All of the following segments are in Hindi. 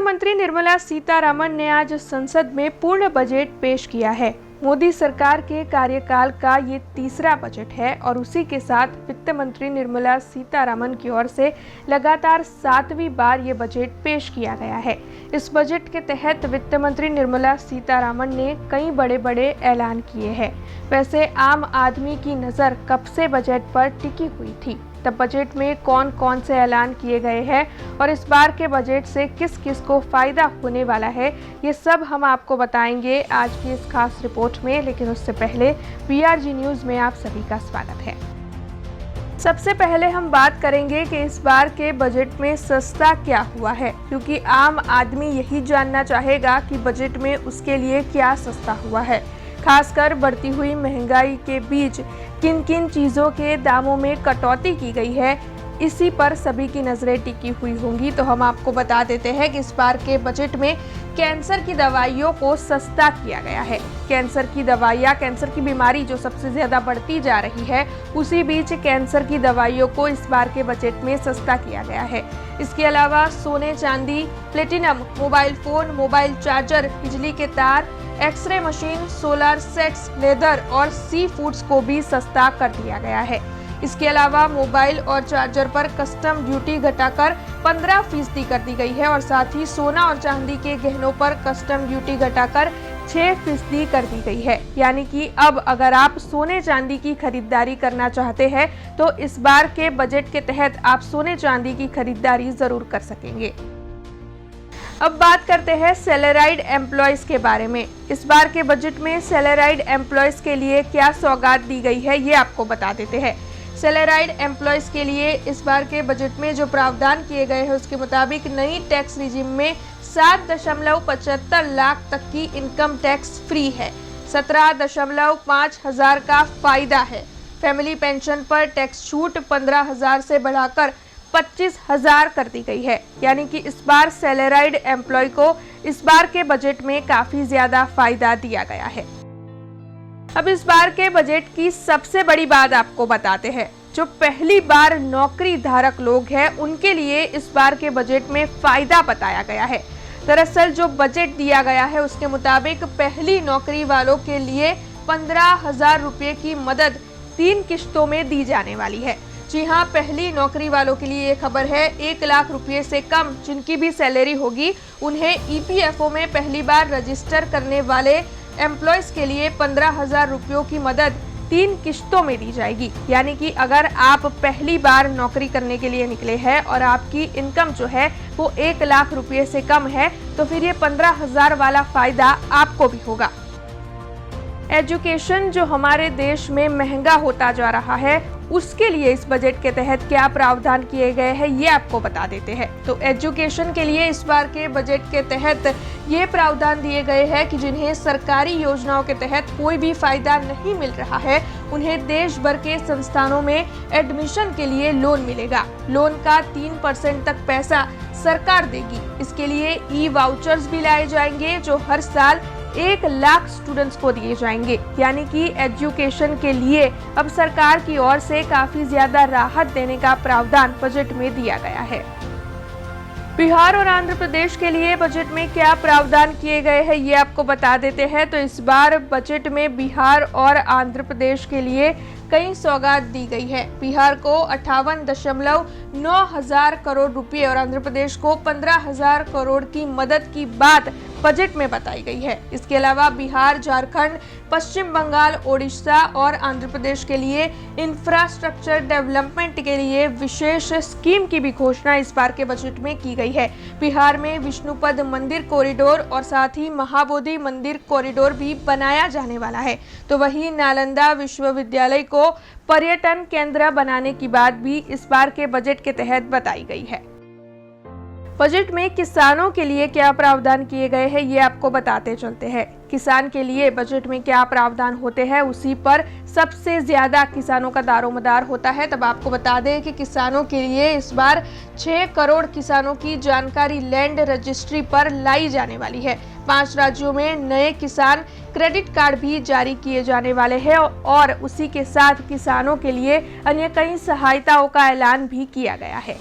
मंत्री निर्मला सीतारमण ने आज संसद में पूर्ण बजट पेश किया है। मोदी सरकार के कार्यकाल का ये तीसरा बजट है और उसी के साथ वित्त मंत्री निर्मला सीतारमण की ओर से लगातार 7वीं बार ये बजट पेश किया गया है। इस बजट के तहत वित्त मंत्री निर्मला सीतारमण ने कई बड़े बड़े ऐलान किए हैं। वैसे आम आदमी की नज़र कब से बजट पर टिकी हुई थी, तब बजट में कौन कौन से ऐलान किए गए हैं और इस बार के बजट से किस किस को फायदा होने वाला है, ये सब हम आपको बताएंगे आज की इस खास रिपोर्ट में। लेकिन उससे पहले PRG न्यूज़ में आप सभी का स्वागत है। सबसे पहले हम बात करेंगे कि इस बार के बजट में सस्ता क्या हुआ है, क्योंकि आम आदमी यही जानना चाहेगा कि बजट में उसके लिए क्या सस्ता हुआ है। खासकर बढ़ती हुई महंगाई के बीच किन किन चीज़ों के दामों में कटौती की गई है, इसी पर सभी की नज़रें टिकी हुई होंगी। तो हम आपको बता देते हैं कि इस बार के बजट में कैंसर की दवाइयों को सस्ता किया गया है। कैंसर की दवाइयाँ, कैंसर की बीमारी जो सबसे ज़्यादा बढ़ती जा रही है, उसी बीच कैंसर की दवाइयों को इस बार के बजट में सस्ता किया गया है। इसके अलावा सोने, चांदी, platinum, mobile phone, mobile charger, बिजली के तार, x ray machine, solar sets, leather और सी फूड्स को भी सस्ता कर दिया गया है। इसके अलावा मोबाइल और चार्जर पर कस्टम ड्यूटी घटाकर 15% कर दी गई है और साथ ही सोना और चांदी के गहनों पर कस्टम ड्यूटी घटाकर 6% कर दी गई है। यानी कि अब अगर आप सोने चांदी की खरीदारी करना चाहते हैं तो इस बार के बजट के तहत आप सोने चांदी की खरीदारी जरूर कर सकेंगे। अब बात करते हैं सैलराइड एम्प्लॉयज़ के बारे में। इस बार के बजट में सैलराइड एम्प्लॉयज़ के लिए क्या सौगात दी गई है, ये आपको बता देते हैं। सैलराइड एम्प्लॉयज़ के लिए इस बार के बजट में जो प्रावधान किए गए हैं उसके मुताबिक नई टैक्स रिजिम में 7.75 लाख तक की इनकम टैक्स फ्री है। 17.5 हज़ार का फायदा है। फैमिली पेंशन पर टैक्स छूट 15,000 से बढ़ाकर 25,000 कर दी गई है। यानी कि इस बार सैलराइड एम्प्लॉय को इस बार के बजट में काफी ज्यादा फायदा दिया गया है। अब इस बार के बजट की सबसे बड़ी बात आपको बताते हैं। जो पहली बार नौकरी धारक लोग हैं उनके लिए इस बार के बजट में फायदा बताया गया है। दरअसल जो बजट दिया गया है उसके मुताबिक पहली नौकरी वालों के लिए 15,000 रुपये की मदद 3 किश्तों में दी जाने वाली है। जी हाँ, पहली नौकरी वालों के लिए ये खबर है। 1 लाख रुपये से कम जिनकी भी सैलरी होगी उन्हें EPFO में पहली बार रजिस्टर करने वाले एम्प्लॉयज़ के लिए 15,000 रुपयों की मदद 3 किश्तों में दी जाएगी। यानी कि अगर आप पहली बार नौकरी करने के लिए निकले हैं और आपकी इनकम जो है वो 1 लाख रुपये से कम है तो फिर ये 15,000 वाला फायदा आपको भी होगा। एजुकेशन जो हमारे देश में महंगा होता जा रहा है उसके लिए इस बजट के तहत क्या प्रावधान किए गए हैं ये आपको बता देते हैं। तो एजुकेशन के लिए इस बार के बजट के तहत ये प्रावधान दिए गए हैं कि जिन्हें सरकारी योजनाओं के तहत कोई भी फायदा नहीं मिल रहा है उन्हें देश भर के संस्थानों में एडमिशन के लिए लोन मिलेगा। लोन का 3% तक पैसा सरकार देगी। इसके लिए ई-वाउचर्स भी लाए जाएंगे जो हर साल 1 लाख स्टूडेंट्स को दिए जाएंगे। यानी कि एजुकेशन के लिए अब सरकार की ओर से काफी ज्यादा राहत देने का प्रावधान बजट में दिया गया है। बिहार और आंध्र प्रदेश के लिए बजट में क्या प्रावधान किए गए हैं ये आपको बता देते हैं। तो इस बार बजट में बिहार और आंध्र प्रदेश के लिए कई सौगात दी गई है। बिहार को 58.9 हज़ार करोड़ रुपए और आंध्र प्रदेश को 15,000 करोड़ की मदद की बात बजट में बताई गई है। इसके अलावा बिहार, झारखंड, पश्चिम बंगाल, ओडिशा और आंध्र प्रदेश के लिए इंफ्रास्ट्रक्चर डेवलपमेंट के लिए विशेष स्कीम की भी घोषणा इस बार के बजट में की गई है। बिहार में विष्णुपद मंदिर कॉरिडोर और साथ ही महाबोधि मंदिर कॉरिडोर भी बनाया जाने वाला है। तो वहीं नालंदा विश्वविद्यालय को पर्यटन केंद्र बनाने की बात भी इस बार के बजट के तहत बताई गई है। बजट में किसानों के लिए क्या प्रावधान किए गए हैं ये आपको बताते चलते हैं। किसान के लिए बजट में क्या प्रावधान होते हैं उसी पर सबसे ज्यादा किसानों का दारोमदार होता है। तब आपको बता दें कि किसानों के लिए इस बार 6 करोड़ किसानों की जानकारी लैंड रजिस्ट्री पर लाई जाने वाली है। 5 राज्यों में नए किसान क्रेडिट कार्ड भी जारी किए जाने वाले हैं और उसी के साथ किसानों के लिए अन्य कई सहायताओं का ऐलान भी किया गया है।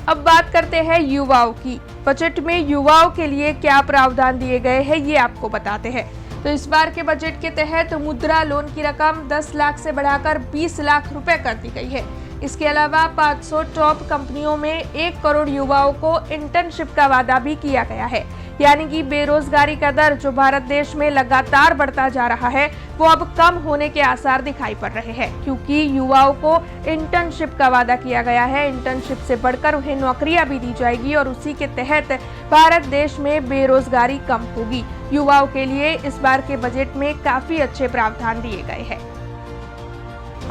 अब बात करते हैं युवाओं की। बजट में युवाओं के लिए क्या प्रावधान दिए गए हैं ये आपको बताते हैं। तो इस बार के बजट के तहत मुद्रा लोन की रकम 10 लाख से बढ़ाकर 20 लाख रुपए कर दी गई है। इसके अलावा 500 टॉप कंपनियों में 1 करोड़ युवाओं को इंटर्नशिप का वादा भी किया गया है। यानी कि बेरोजगारी का दर जो भारत देश में लगातार बढ़ता जा रहा है वो अब कम होने के आसार दिखाई पड़ रहे हैं, क्योंकि युवाओं को इंटर्नशिप का वादा किया गया है। इंटर्नशिप से बढ़कर उन्हें नौकरियां भी दी जाएगी और उसी के तहत भारत देश में बेरोजगारी कम होगी। युवाओं के लिए इस बार के बजट में काफी अच्छे प्रावधान दिए गए हैं।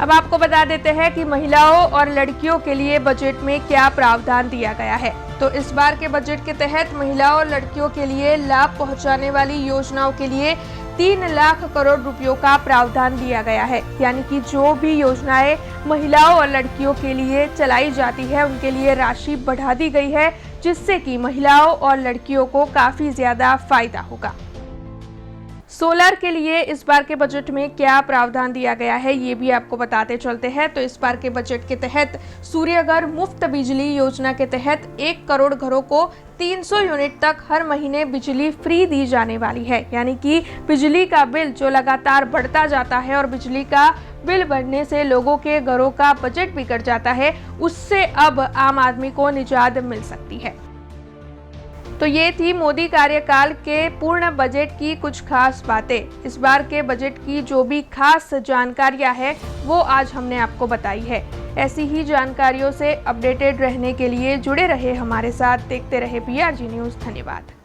अब आपको बता देते हैं कि महिलाओं और लड़कियों के लिए बजट में क्या प्रावधान दिया गया है। तो इस बार के बजट के तहत महिलाओं और लड़कियों के लिए लाभ पहुंचाने वाली योजनाओं के लिए 3 लाख करोड़ रुपयों का प्रावधान दिया गया है। यानी कि जो भी योजनाएं महिलाओं और लड़कियों के लिए चलाई जाती है उनके लिए राशि बढ़ा दी गई है, जिससे कि महिलाओं और लड़कियों को काफी ज्यादा फायदा होगा। सोलर के लिए इस बार के बजट में क्या प्रावधान दिया गया है ये भी आपको बताते चलते हैं। तो इस बार के बजट के तहत सूर्यघर मुफ्त बिजली योजना के तहत 1 करोड़ घरों को 300 यूनिट तक हर महीने बिजली फ्री दी जाने वाली है। यानी कि बिजली का बिल जो लगातार बढ़ता जाता है और बिजली का बिल बढ़ने से लोगों के घरों का बजट बिगड़ जाता है, उससे अब आम आदमी को निजात मिल सकती है। तो ये थी मोदी कार्यकाल के पूर्ण बजट की कुछ खास बातें। इस बार के बजट की जो भी खास जानकारियां हैं वो आज हमने आपको बताई है। ऐसी ही जानकारियों से अपडेटेड रहने के लिए जुड़े रहे हमारे साथ, देखते रहे PRG न्यूज़। धन्यवाद।